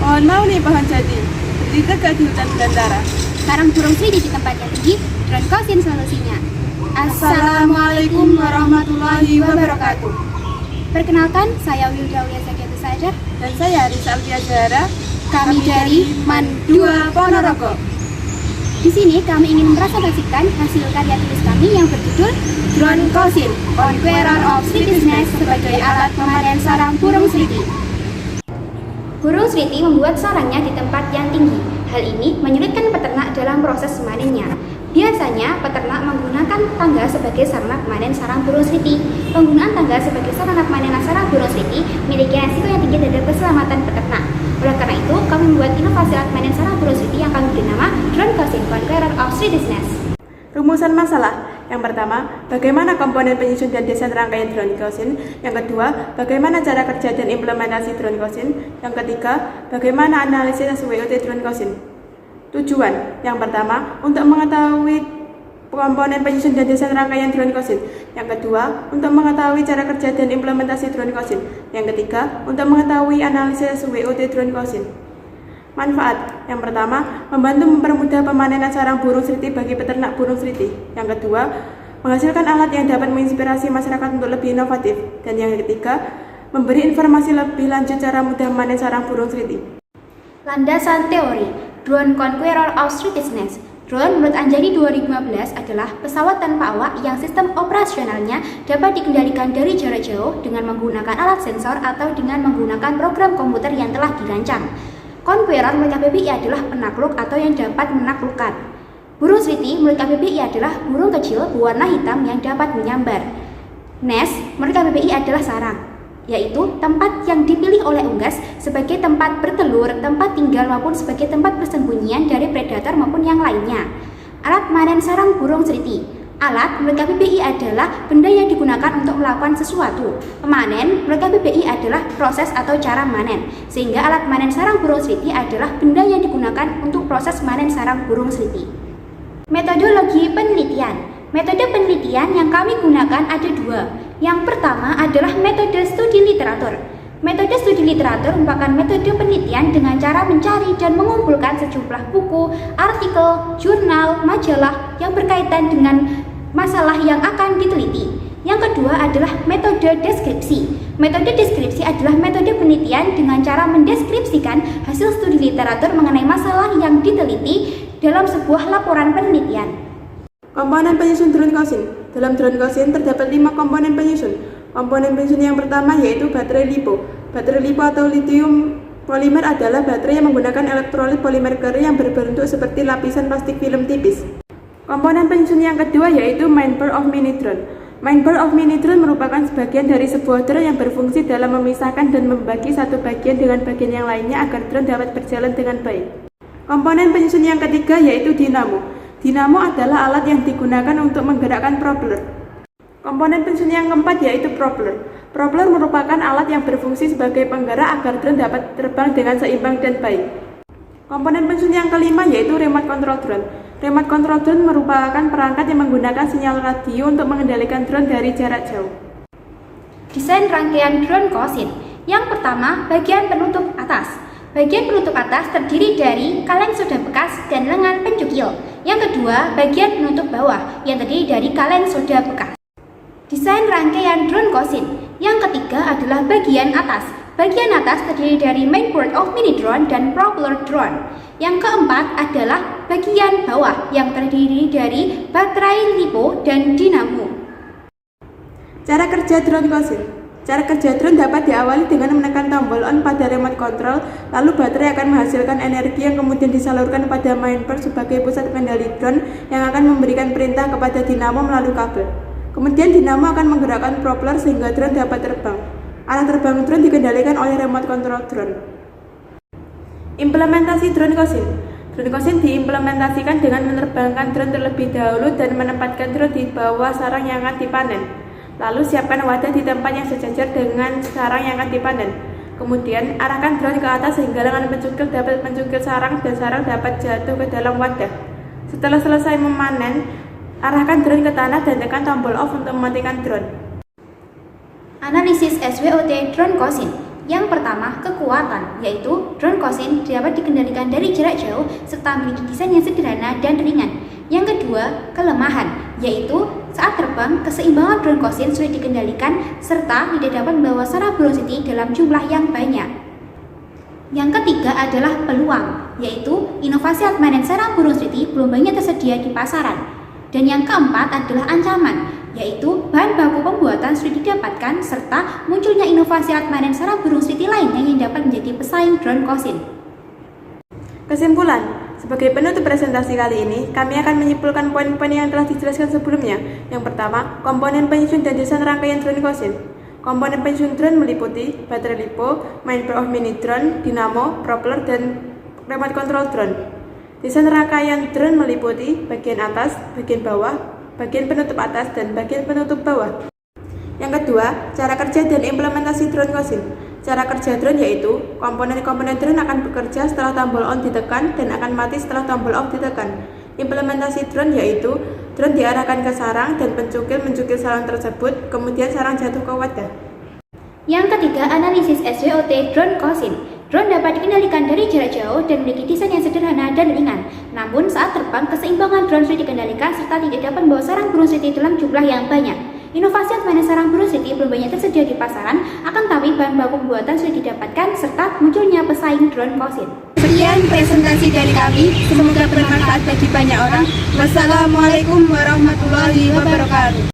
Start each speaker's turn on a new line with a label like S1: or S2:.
S1: Pohon mau nih pohon jati, berdiri tegak di hutan belantara.
S2: Sarang burung sridi di tempat yang tinggi, drone kosin solusinya.
S1: Assalamualaikum warahmatullahi wabarakatuh.
S2: Perkenalkan, saya Wilda Uliasakiatu Sadar.
S1: Dan saya Risa Alfia Zahara.
S2: Kami dari MAN 2 Ponorogo. Di sini kami ingin mempresentasikan hasil karya tulis kami yang berjudul Drone Kosin, Conqueror of Sridi's Nest sebagai alat memanen sarang burung sridi. Burung sridi membuat sarangnya di tempat yang tinggi. Hal ini menyulitkan peternak dalam proses memanennya. Biasanya, peternak menggunakan tangga sebagai sarana pemanen sarang burung sridi. Penggunaan tangga sebagai sarana pemanen sarang burung sridi memiliki resiko yang tinggi terhadap keselamatan peternak. Oleh karena itu, kami membuat inovasi alat pemanen sarang burung sridi yang kami beri nama Drone Kosin, Conqueror of Sridi's Nest.
S1: Rumusan masalah. Yang pertama, bagaimana komponen penyusun dan desain rangkaian drone kosin. Yang kedua, bagaimana cara kerja dan implementasi drone kosin. Yang ketiga, bagaimana analisis SWOT drone kosin. Tujuan. Yang pertama, untuk mengetahui komponen penyusun dan desain rangkaian drone kosin. Yang kedua, untuk mengetahui cara kerja dan implementasi drone kosin. Yang ketiga, untuk mengetahui analisis SWOT drone kosin. Manfaat. Yang pertama, membantu mempermudah pemanenan sarang burung sridi bagi peternak burung sridi. Yang kedua, menghasilkan alat yang dapat menginspirasi masyarakat untuk lebih inovatif. Dan yang ketiga, memberi informasi lebih lanjut cara mudah memanen sarang burung sridi.
S2: Landasan teori Drone Conqueror of Sridi's Nest. Drone menurut Anjani 2015 adalah pesawat tanpa awak yang sistem operasionalnya dapat dikendalikan dari jarak jauh dengan menggunakan alat sensor atau dengan menggunakan program komputer yang telah dirancang. Conqueror menurut KBBI adalah penakluk atau yang dapat menaklukkan. Burung sridi menurut KBBI adalah burung kecil berwarna hitam yang dapat menyambar. Nest menurut KBBI adalah sarang, yaitu tempat yang dipilih oleh unggas sebagai tempat bertelur, tempat tinggal maupun sebagai tempat persembunyian dari predator maupun yang lainnya. Alat memanen sarang burung sridi. Alat menurut KBBI adalah benda yang digunakan untuk melakukan sesuatu. Pemanen menurut KBBI adalah proses atau cara memanen. Sehingga alat memanen sarang burung sridi adalah benda yang digunakan untuk proses memanen sarang burung sridi. Metodologi penelitian. Metode penelitian yang kami gunakan ada dua. Yang pertama adalah metode studi literatur. Metode studi literatur merupakan metode penelitian dengan cara mencari dan mengumpulkan sejumlah buku, artikel, jurnal, majalah yang berkaitan dengan masalah yang akan diteliti. Yang kedua adalah metode deskripsi. Metode deskripsi adalah metode penelitian dengan cara mendeskripsikan hasil studi literatur mengenai masalah yang diteliti dalam sebuah laporan penelitian.
S1: Komponen penyusun drone kosin. Dalam drone kosin terdapat 5 komponen penyusun. Komponen penyusun yang pertama yaitu baterai LiPo. Baterai LiPo atau lithium polimer adalah baterai yang menggunakan elektrolit polimer kering yang berbentuk seperti lapisan plastik film tipis. Komponen penyusun yang kedua yaitu mainboard of mini drone. Mainboard of mini drone merupakan sebagian dari sebuah drone yang berfungsi dalam memisahkan dan membagi satu bagian dengan bagian yang lainnya agar drone dapat berjalan dengan baik. Komponen penyusun yang ketiga yaitu dinamo. Dinamo adalah alat yang digunakan untuk menggerakkan propeller. Komponen penyusun yang keempat yaitu propeller. Propeller merupakan alat yang berfungsi sebagai penggerak agar drone dapat terbang dengan seimbang dan baik. Komponen penyusun yang kelima yaitu remote control drone. Remote control drone merupakan perangkat yang menggunakan sinyal radio untuk mengendalikan drone dari jarak jauh.
S2: Desain rangkaian drone kosin. Yang pertama, bagian penutup atas. Bagian penutup atas terdiri dari kaleng soda bekas dan lengan pencukil. Yang kedua, bagian penutup bawah yang terdiri dari kaleng soda bekas. Desain rangkaian drone kosin. Yang ketiga adalah bagian atas. Bagian atas terdiri dari mainboard of mini drone dan propeller drone. Yang keempat adalah bagian bawah yang terdiri dari baterai LiPo dan dinamo.
S1: Cara kerja drone kosin. Cara kerja drone dapat diawali dengan menekan tombol on pada remote control, lalu baterai akan menghasilkan energi yang kemudian disalurkan pada mainboard sebagai pusat kendali drone yang akan memberikan perintah kepada dinamo melalui kabel. Kemudian dinamo akan menggerakkan propeller sehingga drone dapat terbang. Arah terbang drone dikendalikan oleh remote control drone. Implementasi drone kosin. Drone kosin diimplementasikan dengan menerbangkan drone terlebih dahulu dan menempatkan drone di bawah sarang yang akan dipanen. Lalu siapkan wadah di tempat yang sejajar dengan sarang yang akan dipanen. Kemudian arahkan drone ke atas sehingga lengan pencukil dapat mencukil sarang dan sarang dapat jatuh ke dalam wadah. Setelah selesai memanen, arahkan drone ke tanah dan tekan tombol off untuk mematikan drone.
S2: Analisis SWOT drone kosin. Yang pertama, kekuatan, yaitu drone Kosin dapat dikendalikan dari jarak jauh serta memiliki desain yang sederhana dan ringan. Yang kedua, kelemahan, yaitu saat terbang, keseimbangan drone Kosin sulit dikendalikan serta tidak dapat membawa saraf burung siti dalam jumlah yang banyak. Yang ketiga adalah peluang, yaitu inovasi armament sarang burung siti belum banyak tersedia di pasaran. Dan yang keempat adalah ancaman, yaitu bahan baku pembuatan sulit didapatkan serta munculnya inovasi armament sarang burung siti lainnya yang dapat menjadi pesaing drone Kosin.
S1: Kesimpulan, sebagai penutup presentasi kali ini, kami akan menyimpulkan poin-poin yang telah dijelaskan sebelumnya. Yang pertama, komponen penyusun dan desain rangkaian drone Kosin. Komponen penyusun drone meliputi baterai LiPo, mainboard of mini drone, dinamo, propeller, dan remote control drone. Desain rangkaian drone meliputi bagian atas, bagian bawah, bagian penutup atas, dan bagian penutup bawah. Yang kedua, cara kerja dan implementasi drone Kosin. Cara kerja drone yaitu, komponen-komponen drone akan bekerja setelah tombol on ditekan dan akan mati setelah tombol off ditekan. Implementasi drone yaitu, drone diarahkan ke sarang dan pencukil mencukil sarang tersebut, kemudian sarang jatuh ke wadah.
S2: Yang ketiga, analisis SWOT drone Kosin. Drone dapat dikendalikan dari jarak jauh dan memiliki desain yang sederhana dan ringan. Namun saat terbang, keseimbangan drone sulit dikendalikan serta tidak dapat membawa sarang burung siti dalam jumlah yang banyak. Inovasi armament sarang burung siti belum banyak tersedia di pasaran, akan tapi bahan baku pembuatan sulit didapatkan serta munculnya pesaing drone Kosin.
S1: Sekian presentasi dari kami, semoga bermanfaat bagi banyak orang. Wassalamualaikum warahmatullahi wabarakatuh.